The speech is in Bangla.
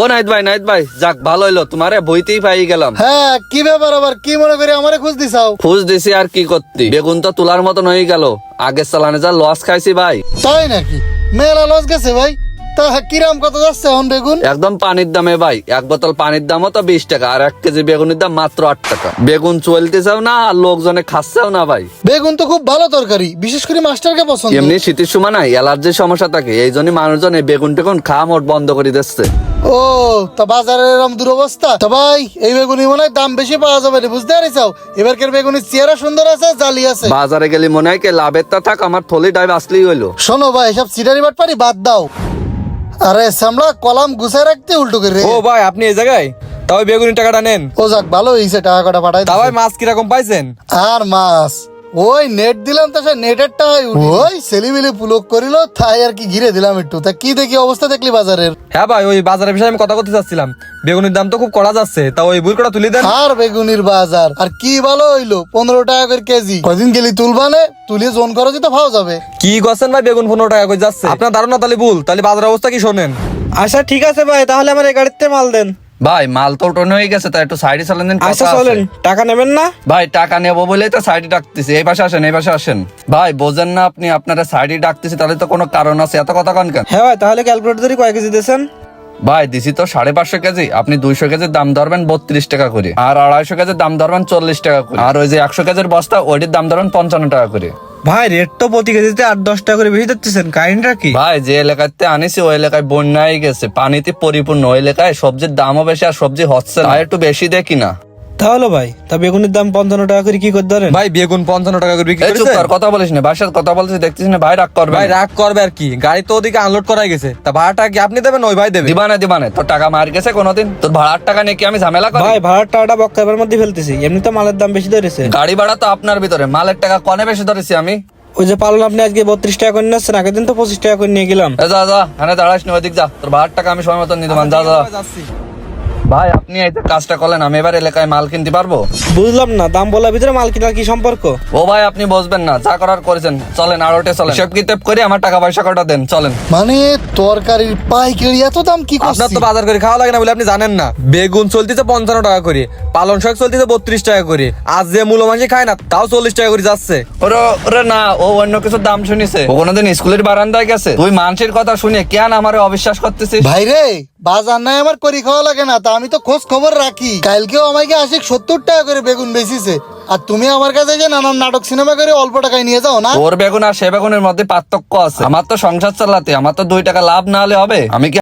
ও নাইত ভাই যাক ভালো হইলো, তোমারে বইতেই পাই গেলাম। হ্যাঁ, কি ব্যাপার আবার? কি মনে করে আমারে খোঁজ দিছাও? খোঁজ দিছি আর কি করতি, বেগুন তো তোলার মতন হয়ে গেল। আগের চালানে যা লস খাইছি ভাই। তাই নাকি? মেলা লস গেছে ভাই। তা কিরাম কত যাচ্ছে এখন বেগুন? একদম পানির দামে ভাই, এক বোতল পানির দামও তো 20 টাকা, আর 1 কেজি বেগুনের দাম মাত্র 8 টাকা। বেগুন চলতেছেও না আর লোকজনে খাচ্ছেও না ভাই। বেগুন তো খুব ভালো তরকারি, বিশেষ করে মাস্টারকে পছন্দ। এমনি শীতের সময় নাই অ্যালার্জির সমস্যা থাকে, এই জন্য মানুষজন এই বেগুন টেগুন খাওয়া মোট বন্ধ করে দিচ্ছে। ও, তা বাজারের এরকম দুরবস্থা। তা ভাই, এই বেগুনি মনে হয় দাম বেশি পাওয়া যাবে না, বুঝতে পারিছাও? এবারকার বেগুনির চেহারা সুন্দর আছে, জালি আছে। বাজারে গেলে মনে হয় কে লাভের তা থাক, আমার থলি ডাইভ আসলেই হইলো। শোনো ভাই, সব সিটারি বাটপারি বাদ দাও। আরে সামলা, কলাম গুছায় রাখতে উল্টো করে। ও ভাই, আপনি এই জায়গায়? তাও বেগুনি টাকাটা নেন। ও যাক, ভালো হয়েছে, টাকা কটা পাঠাই তা দিছে। ভাই মাছ কিরকম পাইছেন? আর মাছ ওই নেট দিলাম, তো সে নেটের টাকাই ওই সেলিমিলি পুলক করিল, তাই আর কি ঘিরে দিলাম একটু। তা কি দেখি অবস্থা দেখলি বাজারের? হ্যাঁ ভাই, ওই বাজারের বিষয়ে আমি কথা বলতে চাচ্ছিলাম। বেগুনির দাম তো খুব কড়া যাচ্ছে, তা ওই বুড়ি কটা তুলে দেন। আর বেগুনির বাজার আর কি ভালো হইলো, 15 টাকা করে কেজি। কদিন গেলি তুলবানে, তুলিয়ে জোন খরচই তো পাওয়া যাবে। কি করছেন ভাই, বেগুন 15 টাকা করে যাচ্ছে? আপনার ধারণা তাহলে ভুল, তাহলে বাজারের অবস্থা কি শোনেন। আচ্ছা ঠিক আছে ভাই, তাহলে আমার এই গাড়িতে মাল দেন। ভাই মাল তো উঠোনে হয়ে গেছে, তাই একটু সাইডে চালান দিন। আচ্ছা কথা আছে। চলেন, টাকা নেবেন না? ভাই টাকা নেবো বলেই তো সাইডে ডাকতেছি, এই পাশে আসেন, এই পাশে আসেন। ভাই বোঝেন না আপনি, আপনারা সাইডে ডাকতেছি, তাহলে তো কোনো কারণ আছে, এত কথা কন কেন? হ্যাঁ ভাই, তাহলে ক্যালকুলেটর ধরে কয় কেজি দিয়েছেন? ভাই দিছি তো 550 কেজি, আপনি 200 কেজির দাম ধরবেন 32 টাকা করে, আর 250 কেজির দাম ধরবেন 40 টাকা করে, আর ওই যে 100 কেজির বস্তা ওইটির দাম ধরবেন 55 টাকা করে। ভাই রেট তো প্রতি কেজিতে 8-10 টাকা করে বেশি দিচ্ছেন, কাহিনীটা কি? ভাই যে এলাকাতে আনিছি ওই এলাকায় বন্যাই গেছে, পানিতে পরিপূর্ণ, ওই এলাকায় সবজির দামও বেশি আর সবজি হচ্ছে না, একটু বেশি দেখি না। তাহলে ভাই, তা বেগুনের দাম 55 টাকা করে কি করে ধরেন? ভাই বেগুন 55 টাকা করে বিক্রি এই চুপ করেছে। কর, কথা বলিস না, বাসার কথা বলছিস দেখছিস না, ভাই রাগ করবে। ভাই রাগ করবে আর কি, গাড়ি তো ওদিকে আনলোড করাই গেছে, তা ভাড়াটা কি আপনি দেবেন ওই ভাই দেবে? দিবানে তোর টাকা মার গেছে কোনোদিন? তোর ভাড়ার টাকা নিয়ে কি আমি ঝামেলা করি? ভাই ভাড়ার টাকাটা বক্কাবার মধ্যে ফেলতেছি, এমনি তো মালের দাম বেশি ধরেছে। গাড়ি ভাড়া তো আপনার ভিতরে, মালের টাকা কনে বেশি ধরেছি আমি? ওই যে পালন আপনি আজকে 32 টাকা করে নিচ্ছেন, আগের দিন তো 25 টাকা করে নিয়ে গেলাম। যা হ্যাঁ দাঁড়াস নি, ওইদিক যা, তোর ভাড়ার টাকা আমি সময় মতন নিতে পারবো। যা যাচ্ছি। ভাই আপনি এই যে কাজটা করলেন, আমি এবার এলাকায় মাল কিনতে পারবো? বুঝলাম না, দাম বলার ভিতরে মাল কিনার কি সম্পর্ক? ও ভাই আপনি বসবেন না, যা করার করেছেন, চলেন আড়টে চলেন, সব কিতাব করে আমার টাকা পয়সা কটা দেন, চলেন। মানে তরকারির পাইকারি এত দাম কি আপনার করছিস? তো বাজার করে খাওয়া লাগে না বলে আপনি জানেন না। বেগুন চলতেছে 55 টাকা করে, পালন শাক চলতেছে 32 টাকা করে, আজ যে মূল মাসে খায় না তাও 40 টাকা করে যাচ্ছে। ওরে না, ও অন্য কিছু দাম শুনিছে, ও কোনোদিন স্কুলের বারান্দায় গেছে? তুই মানুষের কথা শুনে কেন আমারে অবিশ্বাস করতেছিস? ভাই রে, বাজার নাই আমার করি খাওয়া লাগে না, তা আমি তো খোঁজ খবর রাখি। কালকেও আমাকে 70 টাকা করে বেগুন বেচিছে, আর তুমি আমার কাছে যে নানান নাটক সিনেমা করে অল্প টাকায় নিয়ে যাও না। ওর বেগুন আর সে বেগুনের মধ্যে পার্থক্য আছে, আমার তো সংসার চালাতে, আমার তো 2 টাকা লাভ না হলে হবে? আমি কি